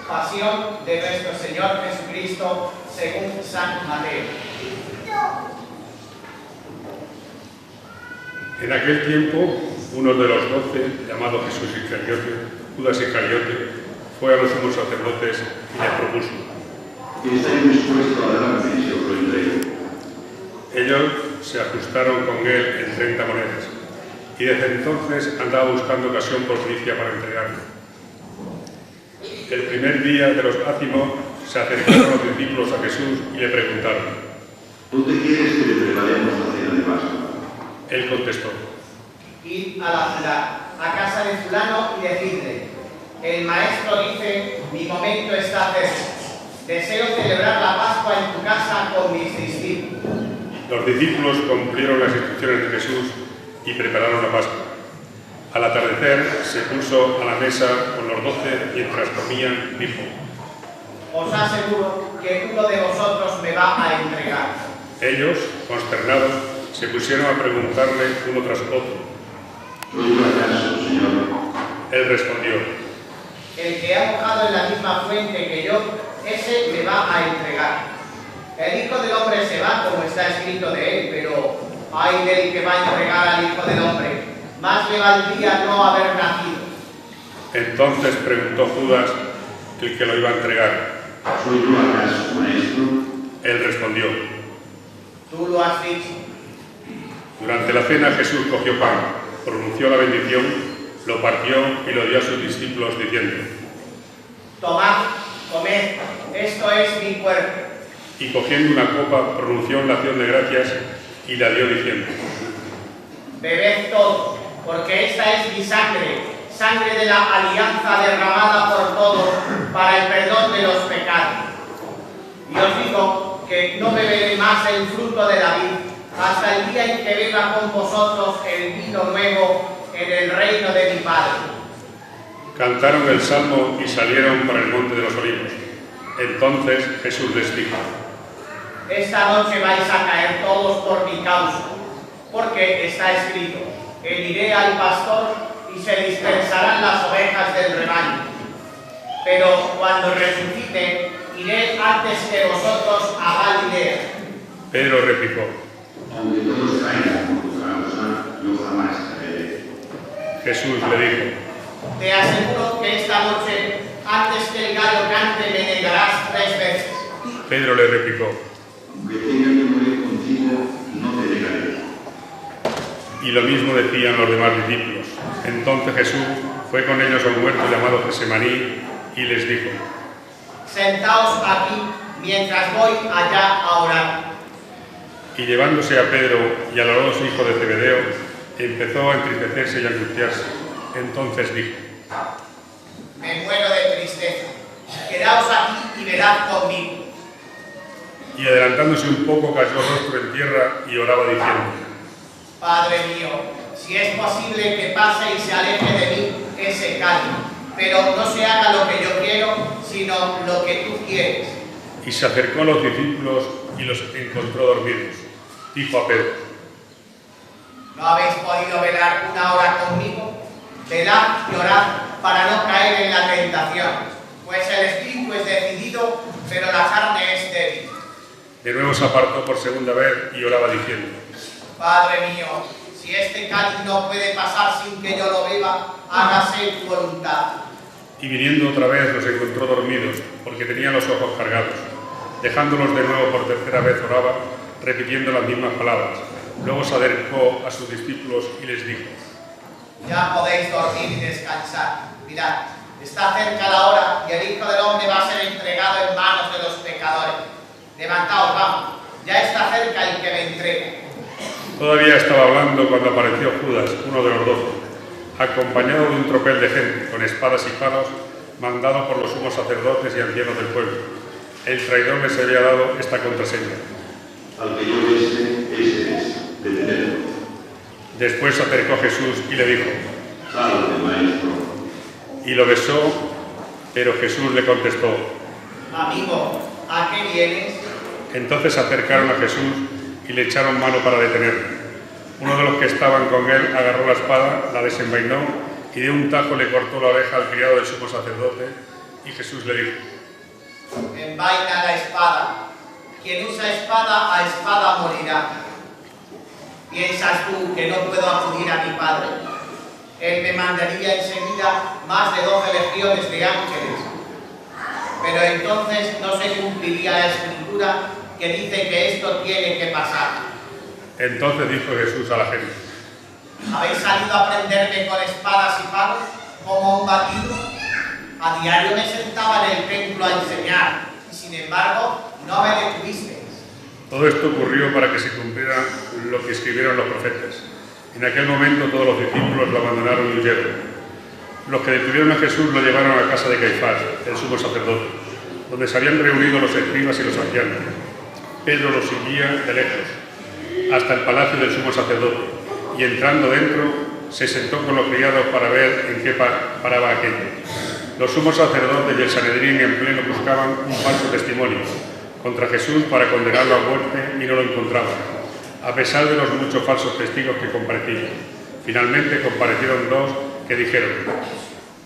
Pasión de nuestro Señor Jesucristo según San Mateo. En aquel tiempo, uno de los 12, llamado Judas Iscariote, fue a los sumos sacerdotes y les propuso: ¿Estáis dispuestos a darme si os lo entrego? Ellos se ajustaron con él en 30 monedas, y desde entonces andaba buscando ocasión propicia para entregarlo. El primer día de los ácimos se acercaron los discípulos a Jesús y le preguntaron: ¿Dónde quieres que le preparemos la cena de Pascua? Él contestó: Id a la ciudad, a casa de fulano y decidle: el maestro dice, mi momento está cerca. Deseo celebrar la Pascua en tu casa con mis discípulos. Los discípulos cumplieron las instrucciones de Jesús y prepararon la Pascua. Al atardecer se puso a la mesa con los 12 mientras comían, dijo: Os aseguro que uno de vosotros me va a entregar. Ellos, consternados, se pusieron a preguntarle uno tras otro: ¿Soy yo acaso, Señor? Él respondió: El que ha mojado en la misma fuente que yo, ese me va a entregar. El Hijo del Hombre se va como está escrito de él, pero ay del que va a entregar al Hijo del Hombre. Más le valdría no haber nacido. Entonces preguntó Judas, el que lo iba a entregar: ¿Soy yo acaso, maestro? Él respondió: Tú lo has dicho. Durante la cena Jesús cogió pan, pronunció la bendición, lo partió y lo dio a sus discípulos diciendo: Tomad, comed, esto es mi cuerpo. Y cogiendo una copa pronunció la acción de gracias y la dio diciendo: Bebed todos, porque esta es mi sangre, sangre de la alianza derramada por todos para el perdón de los pecados. Y os digo que no beberé más el fruto de la vid hasta el día en que beba con vosotros el vino nuevo en el reino de mi Padre. Cantaron el salmo y salieron para el monte de los olivos. Entonces Jesús les dijo: Esta noche vais a caer todos por mi causa, porque está escrito: heriré al pastor y se dispersarán las ovejas del rebaño. Pero cuando resucite, iré antes que vosotros a Galilea. Pedro replicó: Aunque todos caigan por tu causa, yo jamás caeré. Jesús le dijo: Te aseguro que esta noche, antes que el gallo cante, me negarás 3 veces. Pedro le replicó: Aunque tenga que morir contigo, no te negaré. Y lo mismo decían los demás discípulos. Entonces Jesús fue con ellos a un huerto llamado Gesemaní y les dijo: Sentaos aquí mientras voy allá a orar. Y llevándose a Pedro y a los 2 hijos de Zebedeo, empezó a entristecerse y a angustiarse. Entonces dijo: Me muero de tristeza. Quedaos aquí y velad conmigo. Y adelantándose un poco, cayó rostro en tierra y oraba diciendo: Padre mío, si es posible que pase y se aleje de mí ese cáliz, pero no se haga lo que yo quiero, sino lo que tú quieres. Y se acercó a los discípulos y los encontró dormidos. Dijo a Pedro: ¿No habéis podido velar 1 hora conmigo? Velad y orad para no caer en la tentación, pues el espíritu es decidido, pero la carne es débil. De nuevo se apartó por segunda vez y oraba diciendo: Padre mío, si este cáliz no puede pasar sin que yo lo beba, hágase tu voluntad. Y viniendo otra vez los encontró dormidos, porque tenían los ojos cargados. Dejándolos de nuevo por tercera vez oraba, repitiendo las mismas palabras. Luego se acercó a sus discípulos y les dijo: Ya podéis dormir y descansar. Mirad, está cerca la hora y el Hijo del Hombre va a ser entregado en manos de los pecadores. Levantaos, vamos, ya está cerca el que me entregue. Todavía estaba hablando cuando apareció Judas, uno de los 12, acompañado de un tropel de gente, con espadas y palos, mandado por los sumos sacerdotes y ancianos del pueblo. El traidor les había dado esta contraseña: Al que yo bese, ese es, detenedlo. Después se acercó Jesús y le dijo: Salve, maestro. Y lo besó, pero Jesús le contestó: Amigo, ¿a qué vienes? Entonces se acercaron a Jesús y le echaron mano para detenerle. Uno de los que estaban con él agarró la espada, la desenvainó y de un tajo le cortó la oreja al criado del sumo sacerdote Y Jesús le dijo: envaina la espada. Quien usa espada, a espada morirá. ¿Piensas tú que no puedo acudir a mi Padre? Él me mandaría enseguida más de 12 legiones de ángeles. Pero entonces no se cumpliría la escritura que dice que esto tiene que pasar. Entonces dijo Jesús a la gente: ¿Habéis salido a prenderme con espadas y palos como un batido? A diario me sentaba en el templo a enseñar, y sin embargo no me detuvisteis. Todo esto ocurrió para que se cumpliera lo que escribieron los profetas. En aquel momento todos los discípulos lo abandonaron y huyeron. Los que detuvieron a Jesús lo llevaron a la casa de Caifás, el sumo sacerdote, donde se habían reunido los escribas y los ancianos. Pedro los seguía de lejos, hasta el palacio del sumo sacerdote, y entrando dentro, se sentó con los criados para ver en qué paraba aquello. Los sumos sacerdotes y el Sanedrín en pleno buscaban un falso testimonio contra Jesús para condenarlo a muerte y no lo encontraban, a pesar de los muchos falsos testigos que comparecían. Finalmente comparecieron dos que dijeron: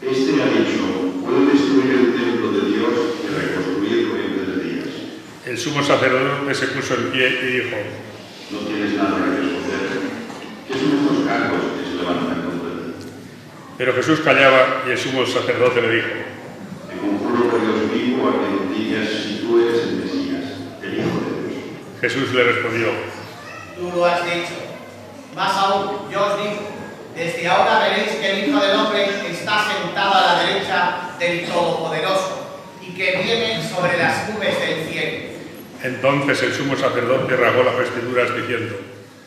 Este ha dicho, puedo destruir el templo de Dios y reconstruirlo en 3 días. El sumo sacerdote se puso en pie y dijo: No tienes nada que responder. ¿Qué son estos cargos que se levantan contra ti? Pero Jesús callaba y el sumo sacerdote le dijo: Te conjuro por Dios vivo a que me digas si tú eres el Mesías, el Hijo de Dios. Jesús le respondió: Tú lo has dicho. Más aún, yo os digo, desde ahora veréis que el Hijo del Hombre está sentado a la derecha del Todopoderoso y que viene sobre las nubes del cielo. Entonces el sumo sacerdote rasgó las vestiduras diciendo: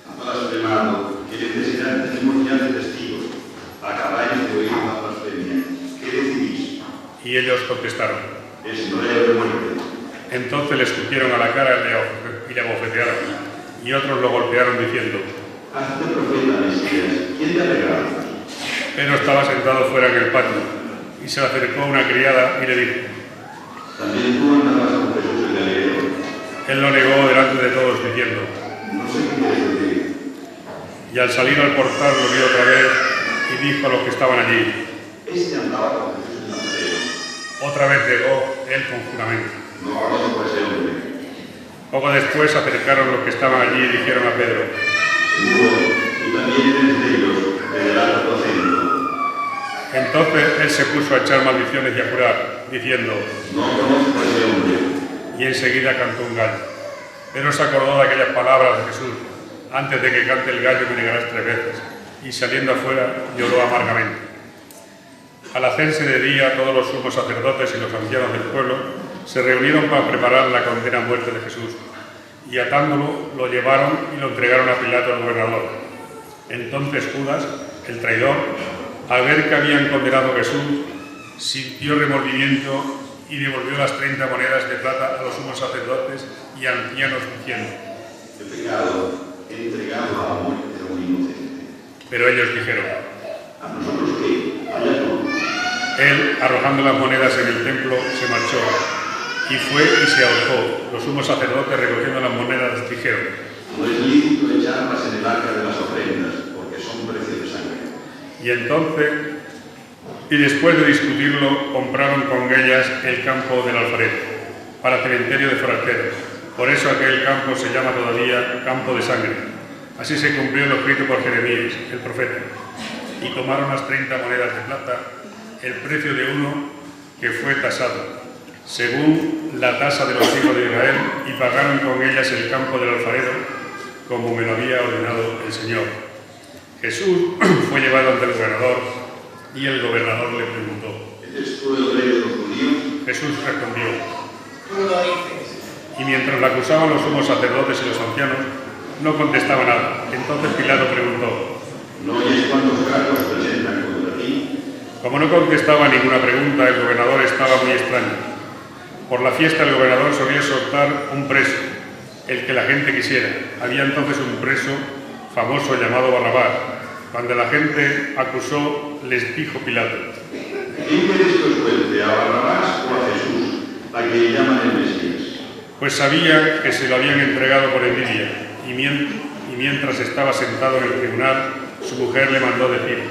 Ha blasfemado, ¿qué necesidad tenemos ya de testigos? Acabáis de oír la blasfemia. ¿Qué decidís? Y ellos contestaron: Es reo de muerte. Entonces le escupieron a la cara y le abofetearon, y otros lo golpearon diciendo: Hazte profeta, Mesías. ¿Quién te alegra? Pedro estaba sentado fuera en el patio, y se le acercó una criada y le dijo: También tú andabas con Jesús el Galileo. Él lo negó delante de todos diciendo: No sé qué quieres decir. y al salir al portal lo vio otra vez y dijo a los que estaban allí: Este andaba con Jesús el Nazareno. otra vez negó él con juramento. No conozco a ese hombre. Poco después se acercaron los que estaban allí y dijeron a Pedro: Seguro, tú también eres de ellos, de delante tu acento. Entonces él se puso a echar maldiciones y a jurar, diciendo: No conozco a ese hombre. y enseguida cantó un gallo. Pedro se acordó de aquellas palabras de Jesús: antes de que cante el gallo me negarás 3 veces, y saliendo afuera lloró amargamente. Al hacerse de día, todos los sumos sacerdotes y los ancianos del pueblo se reunieron para preparar la condena a muerte de Jesús, y atándolo lo llevaron y lo entregaron a Pilato el gobernador. Entonces Judas, el traidor, al ver que habían condenado a Jesús, sintió remordimiento y devolvió las 30 monedas de plata a los sumos sacerdotes y ancianos diciendo: He pecado, he entregado a la muerte a un inocente. Pero ellos dijeron: ¿A nosotros qué? Allá tú. Él, arrojando las monedas en el templo, se marchó y fue y se ahorcó. Los sumos sacerdotes, recogiendo las monedas, dijeron: No es lícito echarlas en el arca de las ofrendas, porque son precio de sangre. y entonces, y después de discutirlo, compraron con ellas el campo del alfarero, para cementerio de forasteros. Por eso aquel campo se llama todavía campo de sangre. Así se cumplió lo escrito por Jeremías, el profeta. Y tomaron las 30 monedas de plata, el precio de uno que fue tasado, según la tasa de los hijos de Israel, y pagaron con ellas el campo del alfarero, como me lo había ordenado el Señor. Jesús fue llevado ante el gobernador, y el gobernador le preguntó: ¿Eres tú el rey de los judíos? Jesús respondió: Tú lo dices. y mientras la acusaban los sumos sacerdotes y los ancianos, no contestaba nada. Entonces Pilato preguntó: ¿No oyes cuántos cargos presentan contra ti? Como no contestaba ninguna pregunta, el gobernador estaba muy extraño. Por la fiesta el gobernador solía soltar un preso, el que la gente quisiera. Había entonces un preso famoso llamado Barrabás. Cuando la gente acusó, les dijo Pilato: ¿Quién quieres que os suelte, a Barrabás o a Jesús, a quien llaman el Mesías? pues sabía que se lo habían entregado por envidia, y mientras estaba sentado en el tribunal, su mujer le mandó decir: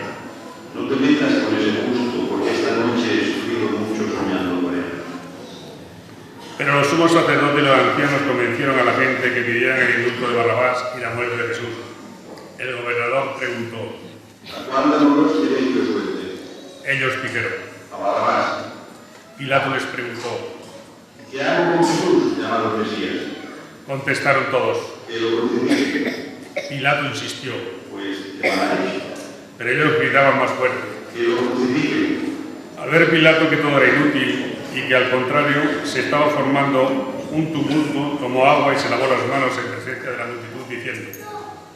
No te metas con ese justo, porque esta noche he sufrido mucho soñando con él. sumos sacerdotes y los ancianos convencieron a la gente que pidieran el indulto de Barrabás y la muerte de Jesús. El gobernador preguntó. ¿A cuál de los dos queréis que os suelte? Ellos dijeron. A Barrabás. Pilato les preguntó. ¿Qué hago con Jesús, llamado Mesías? Contestaron todos. Que lo crucifique. Pilato insistió. Pues llamaréis. Pero ellos gritaban más fuerte. Que lo crucifique. Al ver Pilato que todo era inútil y que al contrario se estaba formando un tumulto, tomó agua y se lavó las manos en presencia de la multitud diciendo.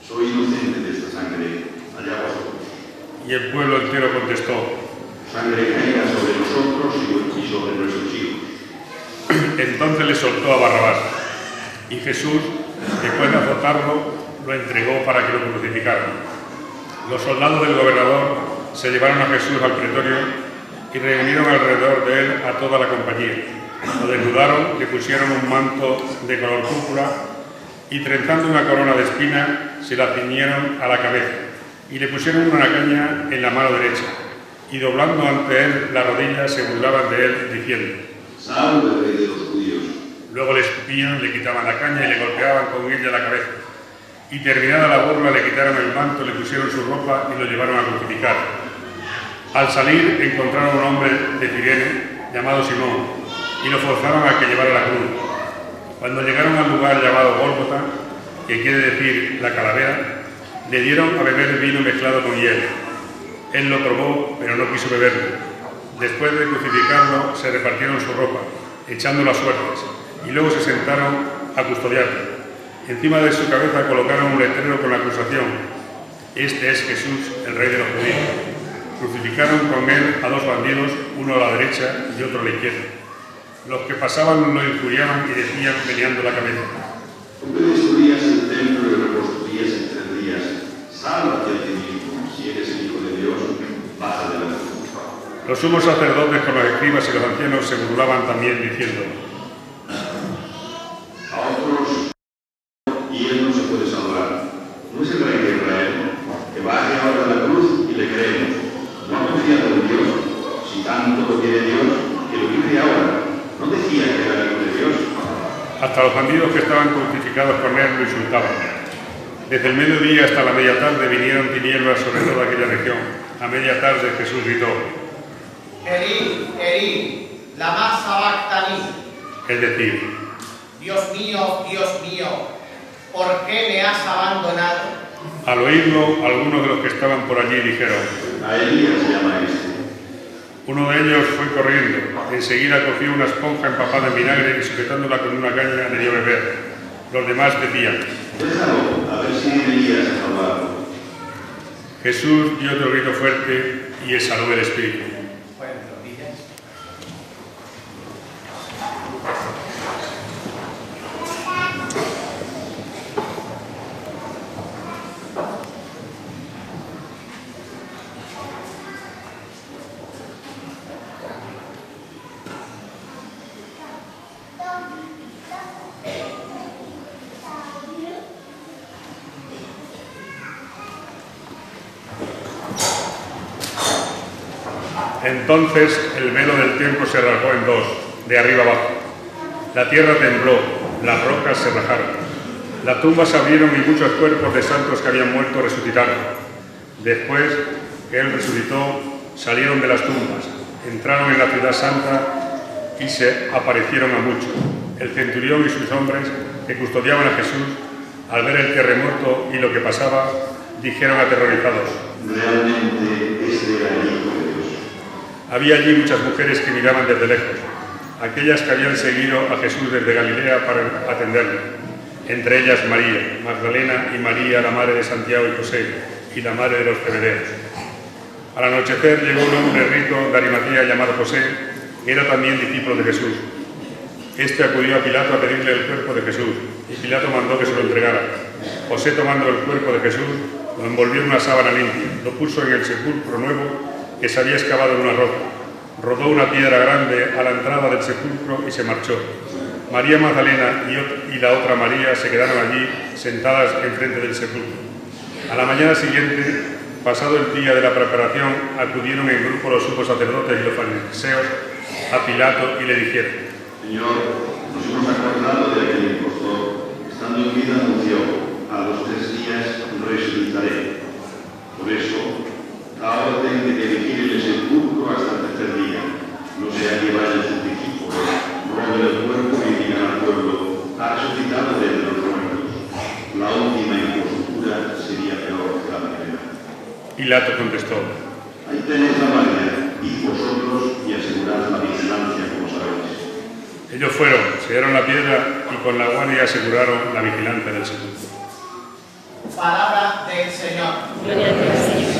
Soy inocente de esta sangre, allá vosotros. Y el pueblo entero contestó. Sangre caiga sobre nosotros y sobre nuestros hijos. Entonces le soltó a Barrabás. Y Jesús, después de azotarlo, lo entregó para que lo crucificaran. Los soldados del gobernador se llevaron a Jesús al pretorio y reunieron alrededor de él a toda la compañía. Lo desnudaron, le pusieron un manto de color púrpura y trenzando una corona de espina se la ciñeron a la cabeza y le pusieron una caña en la mano derecha y doblando ante él las rodillas se burlaban de él diciendo. Salve, rey de los judíos. Luego le escupían, le quitaban la caña y le golpeaban con ella la cabeza. Y terminada la burla le quitaron el manto, le pusieron su ropa y lo llevaron a crucificar. Al salir encontraron a un hombre de Cirene llamado Simón y lo forzaron a que llevara la cruz. Cuando llegaron al lugar llamado Gólgota, que quiere decir la calavera, le dieron a beber vino mezclado con hiel. Él lo probó, pero no quiso beberlo. Después de crucificarlo, se repartieron su ropa, echando las suertes, y luego se sentaron a custodiarlo. Encima de su cabeza colocaron un letrero con la acusación: Este es Jesús, el Rey de los Judíos. Crucificaron con él a dos bandidos, uno a la derecha y otro a la izquierda. Los que pasaban lo injuriaban y decían, meneando la cabeza: Tú que destruías el templo y lo reconstruías en 3 días, sálvate a ti mismo. Si eres el Hijo de Dios, baja de la cruz. Los sumos sacerdotes con los escribas y los ancianos se burlaban también diciendo: A otros, y él no se puede salvar. ¿No es el Rey de Israel? Que baje ahora de la cruz y le creemos. ¿No ha confiado en Dios? Si tanto lo quiere Dios, que lo libre ahora. ¿No decía que era el Hijo de Dios? Hasta los bandidos que estaban crucificados con él lo insultaban. Desde el mediodía hasta la media tarde vinieron tinieblas sobre toda aquella región. A media tarde Jesús gritó: Elí, Elí, lama sabactani. Es decir, Dios mío, ¿por qué me has abandonado? al oírlo, algunos de los que estaban por allí dijeron: A Elías se llama este. Uno de ellos fue corriendo, enseguida cogió una esponja empapada en vinagre y sujetándola con una caña le dio a beber. Los demás decían: Déjalo, a ver si Elías ha salvado. Jesús dio otro grito fuerte y exhaló el espíritu. Bueno, rodillas. Entonces el velo del templo se rasgó en dos, de arriba abajo. La tierra tembló, las rocas se rajaron. Las tumbas se abrieron y muchos cuerpos de santos que habían muerto resucitaron. Después que él resucitó, salieron de las tumbas, entraron en la ciudad santa y se aparecieron a muchos. El centurión y sus hombres que custodiaban a Jesús, al ver el terremoto y lo que pasaba, dijeron aterrorizados: Realmente este era el Hijo de Dios. Había allí muchas mujeres que miraban desde lejos, aquellas que habían seguido a Jesús desde Galilea para atenderle, entre ellas María Magdalena y María, la madre de Santiago y José, y la madre de los Zebedeos. Al anochecer llegó un hombre rico de Arimatea llamado José, que era también discípulo de Jesús. Este acudió a Pilato a pedirle el cuerpo de Jesús, y Pilato mandó que se lo entregara. José, tomando el cuerpo de Jesús, lo envolvió en una sábana limpia, lo puso en el sepulcro nuevo que se había excavado en una roca. Rodó una piedra grande a la entrada del sepulcro y se marchó. María Magdalena y la otra María se quedaron allí sentadas enfrente del sepulcro. A la mañana siguiente, pasado el día de la preparación, acudieron en grupo los sumos sacerdotes y los fariseos a Pilato y le dijeron: Señor, Nos hemos acordado de aquel impostor, que estando en vida anunció, a los 3 días resucitaré. Por eso, da orden de que vigilen el sepulcro hasta el 3er día. No sea que vayan sus discípulos, roben el cuerpo y digan al pueblo, ha resucitado de entre los muertos. La última impostura sería peor que la primera. Pilato contestó: Ahí tenéis la María, id vosotros y asegurad la vigilancia, como sabéis. Ellos fueron, sellaron la piedra y con la guardia aseguraron la vigilancia del sepulcro. Palabra del Señor. Gloria a ti, Señor.